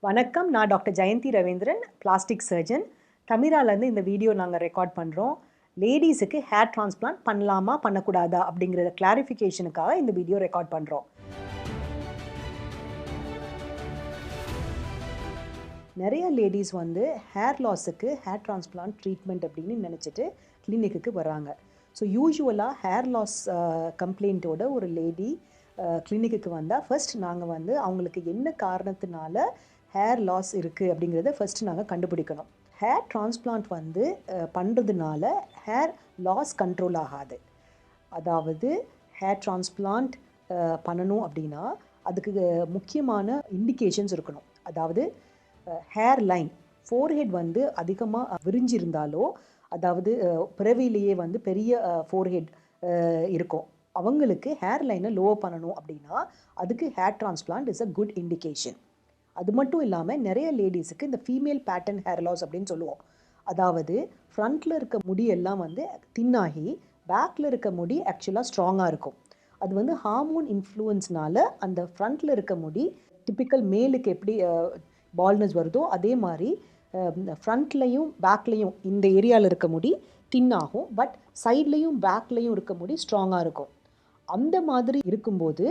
வணக்கம், நான் doctor Jayanthi Ravindran, plastic surgeon. தமிழாலேருந்து இந்த வீடியோ நாங்கள் ரெக்கார்ட் பண்ணுறோம். லேடிஸுக்கு ஹேர் டிரான்ஸ்பிளான்ட் பண்ணலாமா பண்ணக்கூடாதா அப்படிங்கிறத கிளாரிஃபிகேஷனுக்காக இந்த வீடியோ ரெக்கார்ட் பண்ணுறோம். நிறைய லேடிஸ் வந்து ஹேர் லாஸுக்கு ஹேர் டிரான்ஸ்பிளான்ட் ட்ரீட்மெண்ட் அப்படின்னு நினச்சிட்டு கிளினிக்கு வராங்க. ஸோ யூஸ்வலாக ஹேர் லாஸ் கம்ப்ளைண்ட்டோட ஒரு லேடி கிளினிக்கு வந்தால் ஃபர்ஸ்ட் நாங்கள் வந்து அவங்களுக்கு என்ன காரணத்தினால ஹேர் லாஸ் இருக்குது அப்படிங்கிறத ஃபர்ஸ்ட் நாங்கள் கண்டுபிடிக்கணும். ஹேர் டிரான்ஸ்பிளான்ட் வந்து பண்ணுறதுனால ஹேர் லாஸ் கண்ட்ரோல் ஆகாது. அதாவது ஹேர் டிரான்ஸ்பிளான்ட் பண்ணணும் அப்படின்னா அதுக்கு முக்கியமான இண்டிகேஷன்ஸ் இருக்கணும். அதாவது ஹேர் லைன், ஃபோர்ஹெட் வந்து அதிகமாக விரிஞ்சிருந்தாலோ, அதாவது பிறவிலேயே வந்து பெரிய ஃபோர்ஹெட் இருக்கும், அவங்களுக்கு ஹேர் லைனை லோவர் பண்ணணும் அப்படின்னா அதுக்கு hair transplant is a good indication. அது மட்டும் இல்லாமல் நிறைய லேடிஸுக்கு இந்த ஃபீமேல் பேட்டர்ன் ஹேர் லாஸ் அப்படின்னு சொல்லுவோம். அதாவது ஃப்ரண்ட்டில் இருக்க முடி எல்லாம் வந்து தின்னாகி பேக்கில் இருக்க முடி ஆக்சுவலாக ஸ்ட்ராங்காக இருக்கும். அது வந்து ஹார்மோன் இன்ஃப்ளூயன்ஸ்னால அந்த ஃப்ரண்ட்டில் இருக்க முடி டிப்பிக்கல் மேலுக்கு எப்படி பால்னஸ் வருதோ அதே மாதிரி ஃப்ரண்ட்லையும் பேக்லேயும் இந்த ஏரியாவில் இருக்க முடி தின்னாகும். பட் சைட்லேயும் பேக்லேயும் இருக்க முடி ஸ்ட்ராங்காக இருக்கும். அந்த மாதிரி இருக்கும்போது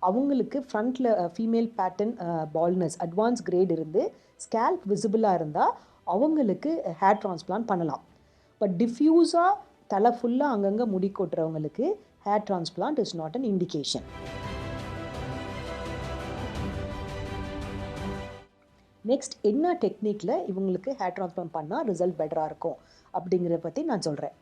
அவங்களுக்கு ஃப்ரண்ட்டில் female pattern baldness advance grade இருந்து ஸ்கேல்ப் விசிபிளாக இருந்தால் அவங்களுக்கு ஹேர் டிரான்ஸ்பிளான்ட் பண்ணலாம். பட் டிஃப்யூஸாக தலை ஃபுல்லாக அங்கங்கே முடி கொட்டுறவங்களுக்கு hair transplant is not an indication. Next என்ன டெக்னிக்கில் இவங்களுக்கு ஹேர் டிரான்ஸ்பிளான்ட் பண்ணால் ரிசல்ட் பெட்டராக இருக்கும் அப்படிங்கிறத பற்றி நான் சொல்கிறேன்.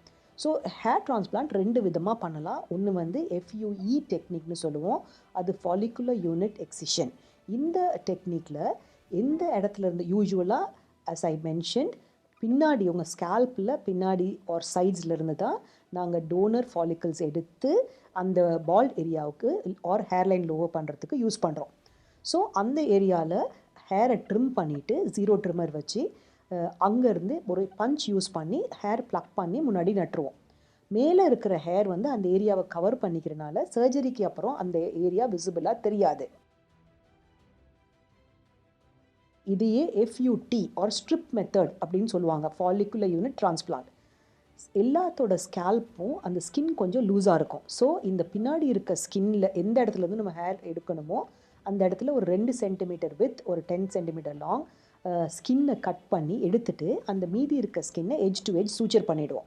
ஸோ ஹேர் டிரான்ஸ்பிளான்ட் ரெண்டு விதமாக பண்ணலாம். ஒன்று வந்து FUE டெக்னிக்னு சொல்லுவோம், அது ஃபாலிகுலர் யூனிட் எக்ஸிஷன். இந்த டெக்னிக்கில் எந்த இடத்துல இருந்து யூஸ்வலாக as I mentioned பின்னாடி உங்கள் ஸ்கேல்பில் பின்னாடி ஆர் சைட்ஸ்லேருந்து தான் நாங்கள் டோனர் ஃபாலிகல்ஸ் எடுத்து அந்த பால்ட் ஏரியாவுக்கு ஆர் ஹேர்லைன் லோவர் பண்ணுறதுக்கு யூஸ் பண்ணுறோம். ஸோ அந்த ஏரியாவில் ஹேரை ட்ரிம் பண்ணிவிட்டு ஜீரோ ட்ரிம்மர் வச்சு அங்கேருந்து ஒரு பஞ்ச் யூஸ் பண்ணி ஹேர் ப்ளக் பண்ணி முன்னாடி நட்டுருவோம். மேலே இருக்கிற ஹேர் வந்து அந்த ஏரியாவை கவர் பண்ணிக்கிறனால சர்ஜரிக்கு அப்புறம் அந்த ஏரியா விசிபிளாக தெரியாது. இதையே FUT ஆர் ஸ்ட்ரிப் மெத்தட் அப்படின்னு சொல்லுவாங்க, ஃபாலிகுலர் யூனிட் டிரான்ஸ்பிளான்ட். எல்லாத்தோட ஸ்கேல்ப்பும் அந்த ஸ்கின் கொஞ்சம் லூஸாக இருக்கும். ஸோ இந்த பின்னாடி இருக்க ஸ்கின்னில் எந்த இடத்துலேருந்து நம்ம ஹேர் எடுக்கணுமோ அந்த இடத்துல ஒரு 2 சென்டிமீட்டர் வித் ஒரு 10 சென்டிமீட்டர் லாங் ஸ்கின்னை கட் பண்ணி எடுத்துட்டு அந்த மீதி இருக்க ஸ்கின்னை எட்ஜ் டு எட்ஜ் சூச்சர் பண்ணிவிடுவோம்.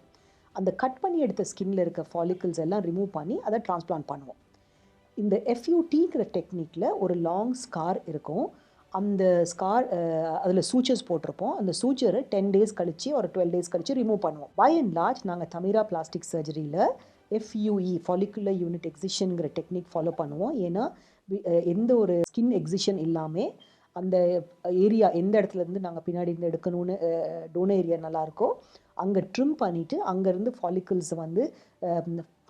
அந்த கட் பண்ணி எடுத்த ஸ்கின்னில் இருக்க ஃபாலிகல்ஸ் எல்லாம் ரிமூவ் பண்ணி அதை டிரான்ஸ்பிளான்ட் பண்ணுவோம். இந்த FUTங்கிற டெக்னிக்கில் ஒரு லாங் ஸ்கார் இருக்கும். அந்த ஸ்கார் அதில் சூச்சர்ஸ் போட்டிருப்போம். அந்த சூச்சரை 10 டேஸ் கழித்து ஒரு 12 டேஸ் கழித்து ரிமூவ் பண்ணுவோம். பை அண்ட் லார்ஜ் நாங்கள் தமிழா பிளாஸ்டிக் சர்ஜரியில் FUE ஃபாலிகுலர் யூனிட் எக்ஸிஷனுங்கிற டெக்னிக் ஃபாலோ பண்ணுவோம். ஏன்னா எந்த ஒரு ஸ்கின் எக்ஸிஷன் இல்லாமல் அந்த ஏரியா எந்த இடத்துலேருந்து நாங்கள் பின்னாடி இருந்து எடுக்கணும்னு டோனர் ஏரியா நல்லாயிருக்கோ அங்கே ட்ரிம் பண்ணிவிட்டு அங்கேருந்து ஃபாலிகல்ஸை வந்து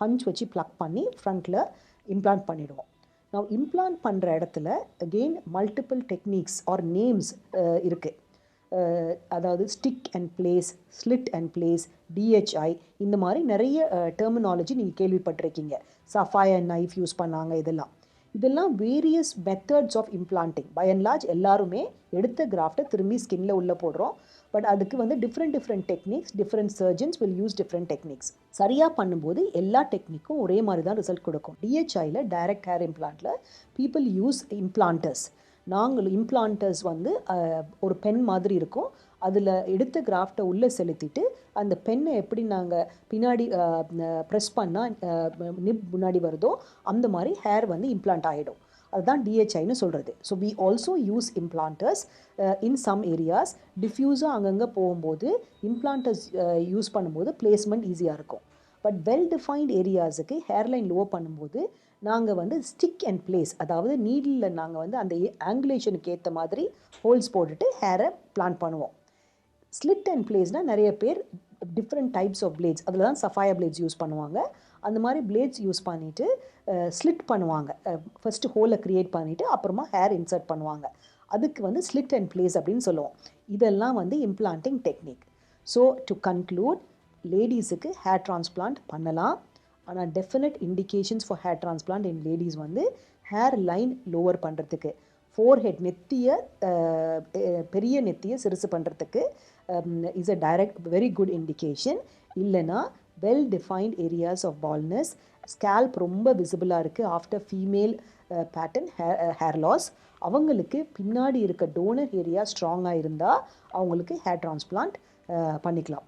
பஞ்ச் வச்சு ப்ளக் பண்ணி ஃப்ரண்ட்டில் இம்ப்ளான்ட் பண்ணிவிடுவோம். நான் இம்ப்ளான்ட் பண்ணுற இடத்துல again multiple techniques are names இருக்குது. அதாவது stick and place, slit and place, DHI, இந்த மாதிரி நிறைய டெர்மினாலஜி நீங்கள் கேள்விப்பட்டிருக்கீங்க. சஃபயர் நைஃப் யூஸ் பண்ணாங்க. இதெல்லாம் various methods of implanting. By and large எல்லாருமே எடுத்த கிராஃப்டை திரும்பி ஸ்கின்ல உள்ளே போடுறோம். பட் அதுக்கு வந்து different techniques, different surgeons will use different techniques. சரியாக பண்ணும்போது எல்லா டெக்னிக்கும் ஒரே மாதிரி தான் ரிசல்ட் கொடுக்கும். DHIயில் டைரக்ட் ஹேர் இம்ப்ளான்ட்டில் பீப்புள் யூஸ் இம்ப்ளான்டர்ஸ். நாங்கள் இம்ப்ளான்டர்ஸ் வந்து ஒரு பென் மாதிரி இருக்கும். அதில் எடுத்த கிராஃப்டை உள்ளே செலுத்திட்டு அந்த பெண்ணை எப்படி நாங்கள் பின்னாடி ப்ரெஸ் பண்ணால் நிப் முன்னாடி வருதோ அந்த மாதிரி ஹேர் வந்து இம்ப்ளான்ட் ஆகிடும். அதுதான் DHIன்னு சொல்கிறது. So we also use implanters in some areas. டிஃப்யூஸாக அங்கங்கே போகும்போது இம்ப்ளான்டர்ஸ் யூஸ் பண்ணும்போது பிளேஸ்மெண்ட் ஈஸியாக இருக்கும். பட் வெல் டிஃபைன்ட் ஏரியாஸுக்கு ஹேர்லைன் லோவர் பண்ணும்போது நாங்கள் வந்து ஸ்டிக் அண்ட் பிளேஸ், அதாவது நீடிலில் நாங்கள் வந்து அந்த ஆங்குலேஷனுக்கு ஏற்ற மாதிரி ஹோல்ஸ் போட்டுட்டு ஹேரை பிளான்ட் பண்ணுவோம். ஸ்லிட் அண்ட் பிளேஸ்னால் நிறைய பேர் டிஃப்ரெண்ட் டைப்ஸ் ஆஃப் பிளேட்ஸ், அதில் தான் சஃபயர் பிளேட்ஸ் யூஸ் பண்ணுவாங்க. அந்த மாதிரி பிளேட்ஸ் யூஸ் பண்ணிவிட்டு ஸ்லிட் பண்ணுவாங்க. ஃபஸ்ட்டு ஹோலை க்ரியேட் பண்ணிவிட்டு அப்புறமா ஹேர் இன்சர்ட் பண்ணுவாங்க. அதுக்கு வந்து ஸ்லிட் அண்ட் பிளேஸ் அப்படின்னு சொல்லுவோம். இதெல்லாம் வந்து implanting technique. So to conclude, லேடிஸுக்கு ஹேர் டிரான்ஸ்பிளான்ட் பண்ணலாம். ஆனால் definite indications for hair transplant in ladies வந்து ஹேர் லைன் லோவர் பண்ணுறதுக்கு, ஃபோர்ஹெட் நெத்தியை பெரிய நெத்தியை சிறுசு பண்ணுறதுக்கு is a direct very good indication. இல்லைனா well defined areas of baldness, scalp ரொம்ப விசிபிளாக இருக்குது after female pattern hair loss, அவங்களுக்கு பின்னாடி இருக்க டோனர் ஏரியா ஸ்ட்ராங்காக இருந்தால் அவங்களுக்கு ஹேர் டிரான்ஸ்பிளான்ட் பண்ணிக்கலாம்.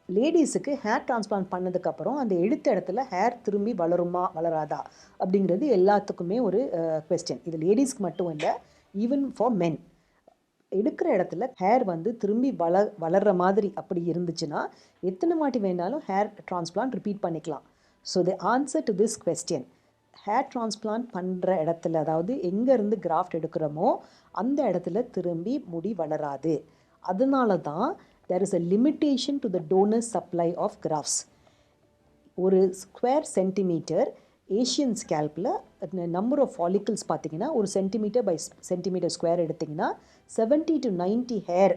லேடிஸுக்கு ஹேர் டிரான்ஸ்பிளான்ட் பண்ணதுக்கப்புறம் அந்த எடுத்த இடத்துல ஹேர் திரும்பி வளருமா வளராதா அப்படிங்கிறது எல்லாத்துக்குமே ஒரு கொஸ்டின். இது லேடிஸ்க்கு மட்டும் இல்லை, ஈவன் ஃபார் மென். எடுக்கிற இடத்துல ஹேர் வந்து திரும்பி வளர்கிற மாதிரி அப்படி இருந்துச்சுன்னா எத்தனை வாட்டி வேணாலும் ஹேர் டிரான்ஸ்பிளான்ட் ரிப்பீட் பண்ணிக்கலாம். So the answer to this question, hair transplant பண்ணுற இடத்துல, அதாவது எங்கேருந்து கிராஃப்ட் எடுக்கிறோமோ அந்த இடத்துல திரும்பி முடி வளராது. அதனால தான் there is a limitation to the donor supply of grafts. ஒரு ஸ்கொயர் சென்டிமீட்டர் ஏஷியன் ஸ்கேல்பில் நம்பர் ஆஃப் ஃபாலிக்கிள்ஸ் பார்த்தீங்கன்னா ஒரு சென்டிமீட்டர் பை சென்டிமீட்டர் ஸ்கொயர் எடுத்திங்கன்னா 70 to 90 ஹேர்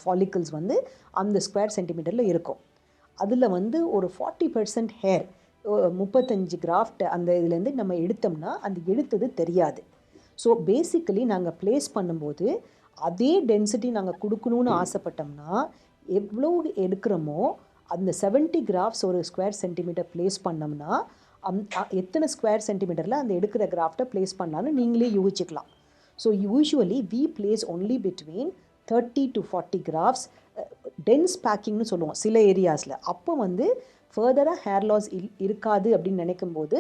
ஃபாலிக்கிள்ஸ் வந்து அந்த ஸ்கொயர் சென்டிமீட்டரில் இருக்கும். அதில் வந்து ஒரு 40% ஹேர் 35 கிராஃப்ட் அந்த இதுலேருந்து நம்ம எடுத்தோம்னா அந்த எடுத்தது தெரியாது. ஸோ பேசிக்கலி நாங்கள் ப்ளேஸ் பண்ணும்போது அதே டென்சிட்டி நாங்கள் கொடுக்கணும்னு ஆசைப்பட்டோம்னா எவ்வளோ எடுக்கிறோமோ அந்த 70 கிராஃப்ட்ஸ் ஒரு ஸ்கொயர் சென்டிமீட்டர் ப்ளேஸ் பண்ணோம்னா எத்தனை ஸ்கொயர் சென்டிமீட்டரில் அந்த எடுக்கிற கிராஃப்டை ப்ளேஸ் பண்ணாலும் நீங்களே யூகிச்சிக்கலாம். So usually we place only between 30 to 40 grafts. Dense பேக்கிங்னு சொல்லுவோம் சில ஏரியாஸில். அப்போ வந்து ஃபர்தராக ஹேர் லாஸ் இருக்காது அப்படின்னு நினைக்கும் போது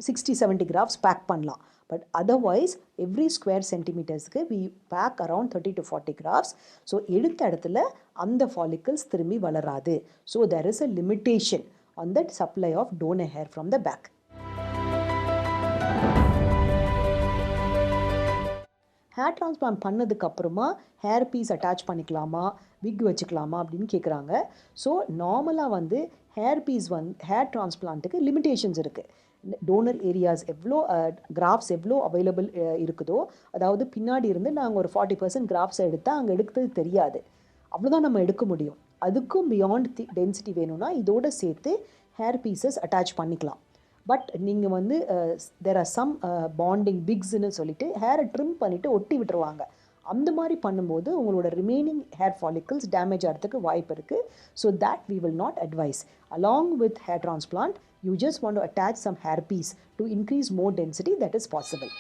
60-70 கிராஃப்ட்ஸ் பேக் பண்ணலாம். பட் அதர்வைஸ் எவ்ரி ஸ்கொயர் சென்டிமீட்டர்ஸ்க்கு we pack around 30 to 40 grafts. So எடுத்த இடத்துல அந்த ஃபாலிக்கிள்ஸ் திரும்பி வளராது. So there is a limitation on that supply of donor hair from the back. Hair transplant பண்ணதுக்கப்புறமா ஹேர் பீஸ் அட்டாச் பண்ணிக்கலாமா, wig வச்சுக்கலாமா அப்படின்னு கேட்குறாங்க. ஸோ நார்மலாக வந்து ஹேர் பீஸ் ஹேர் டிரான்ஸ்பிளான்ட்டுக்கு லிமிட்டேஷன்ஸ் இருக்குது. டோனர் ஏரியாஸ் எவ்வளோ கிராஃப்ட்ஸ் எவ்வளோ அவைலபிள் இருக்குதோ, அதாவது பின்னாடி இருந்து நாங்கள் ஒரு 40% கிராஃப்ட்ஸை எடுத்தால் அங்கே எடுக்கிறது தெரியாது, அவ்வளோதான் நம்ம எடுக்க முடியும். அதுக்கும் பியாண்ட் டென்சிட்டி வேணும்னா இதோடு சேர்த்து ஹேர் பீசஸ் அட்டாச் பண்ணிக்கலாம். பட் நீங்கள் வந்து தேர் ஆர் சம் பாண்டிங் பிக்ஸ்ன்னு சொல்லிட்டு ஹேரை ட்ரிம் பண்ணிவிட்டு ஒட்டி விட்டுருவாங்க. அந்த மாதிரி பண்ணும்போது உங்களோட ரிமைனிங் ஹேர் ஃபாலிக்கிள்ஸ் டேமேஜ் ஆகிறதுக்கு வாய்ப்பு இருக்குது. So that we will not advise. Along with hair transplant, you just want to attach some hair piece to increase more density, that is possible.